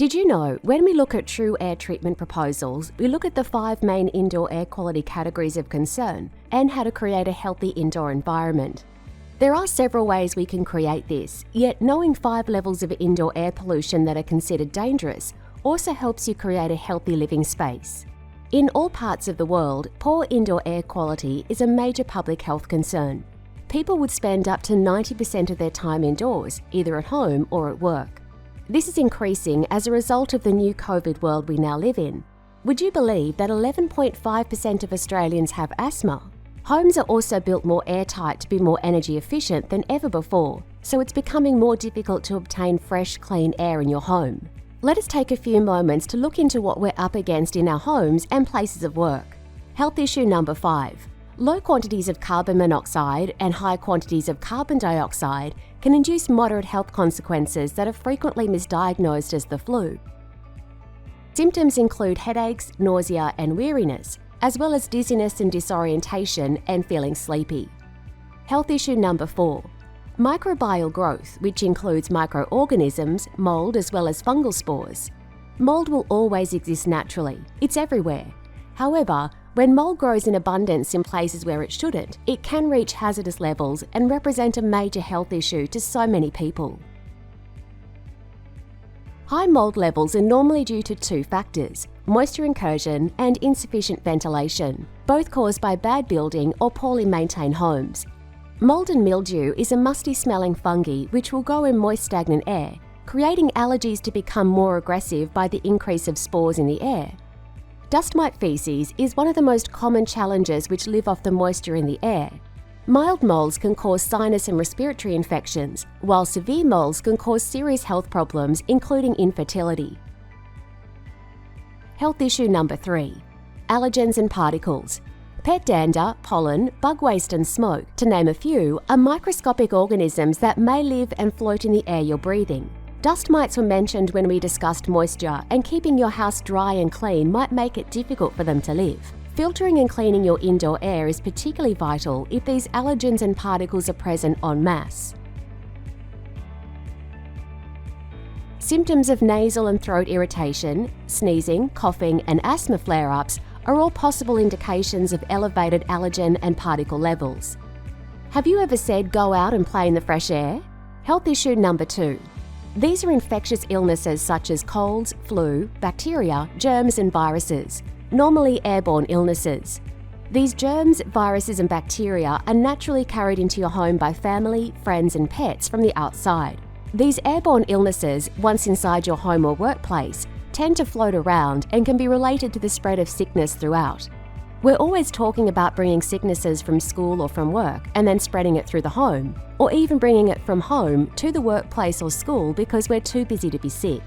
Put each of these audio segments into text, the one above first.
Did you know, when we look at true air treatment proposals, we look at the 5 main indoor air quality categories of concern and how to create a healthy indoor environment. There are several ways we can create this, yet knowing 5 levels of indoor air pollution that are considered dangerous also helps you create a healthy living space. In all parts of the world, poor indoor air quality is a major public health concern. People would spend up to 90% of their time indoors, either at home or at work. This is increasing as a result of the new COVID world we now live in. Would you believe that 11.5% of Australians have asthma? Homes are also built more airtight to be more energy efficient than ever before, so it's becoming more difficult to obtain fresh, clean air in your home. Let us take a few moments to look into what we're up against in our homes and places of work. Health issue number 5. Low quantities of carbon monoxide and high quantities of carbon dioxide can induce moderate health consequences that are frequently misdiagnosed as the flu. Symptoms include headaches, nausea and weariness, as well as dizziness and disorientation and feeling sleepy. Health issue number 4. Microbial growth, which includes microorganisms, mold as well as fungal spores. Mold will always exist naturally. It's everywhere. However, when mold grows in abundance in places where it shouldn't, it can reach hazardous levels and represent a major health issue to so many people. High mold levels are normally due to 2 factors: moisture incursion and insufficient ventilation, both caused by bad building or poorly maintained homes. Mold and mildew is a musty-smelling fungi which will grow in moist, stagnant air, creating allergies to become more aggressive by the increase of spores in the air. Dust mite feces is one of the most common challenges which live off the moisture in the air. Mild molds can cause sinus and respiratory infections, while severe molds can cause serious health problems, including infertility. Health issue number 3. Allergens and particles. Pet dander, pollen, bug waste and smoke, to name a few, are microscopic organisms that may live and float in the air you're breathing. Dust mites were mentioned when we discussed moisture, and keeping your house dry and clean might make it difficult for them to live. Filtering and cleaning your indoor air is particularly vital if these allergens and particles are present en masse. Symptoms of nasal and throat irritation, sneezing, coughing and asthma flare-ups are all possible indications of elevated allergen and particle levels. Have you ever said go out and play in the fresh air? Health issue number 2. These are infectious illnesses such as colds, flu, bacteria, germs and viruses, normally airborne illnesses. These germs, viruses and bacteria are naturally carried into your home by family, friends and pets from the outside. These airborne illnesses, once inside your home or workplace, tend to float around and can be related to the spread of sickness throughout. We're always talking about bringing sicknesses from school or from work and then spreading it through the home, or even bringing it from home to the workplace or school because we're too busy to be sick.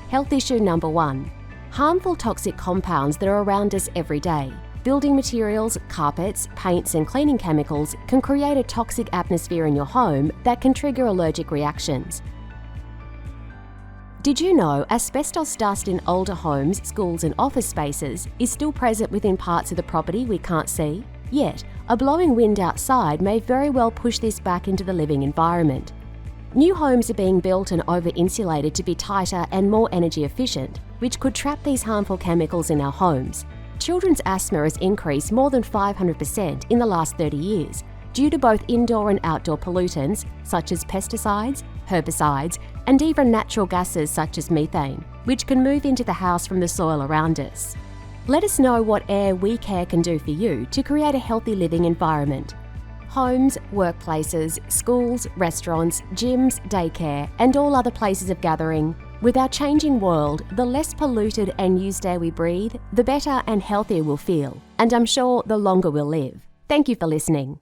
Health issue number 1. Harmful toxic compounds that are around us every day. Building materials, carpets, paints and cleaning chemicals can create a toxic atmosphere in your home that can trigger allergic reactions. Did you know asbestos dust in older homes, schools and office spaces is still present within parts of the property we can't see? Yet, a blowing wind outside may very well push this back into the living environment. New homes are being built and over-insulated to be tighter and more energy efficient, which could trap these harmful chemicals in our homes. Children's asthma has increased more than 500% in the last 30 years, due to both indoor and outdoor pollutants such as pesticides, herbicides, and even natural gases such as methane, which can move into the house from the soil around us. Let us know what Air We Care can do for you to create a healthy living environment. Homes, workplaces, schools, restaurants, gyms, daycare, and all other places of gathering. With our changing world, the less polluted and used air we breathe, the better and healthier we'll feel, and I'm sure the longer we'll live. Thank you for listening.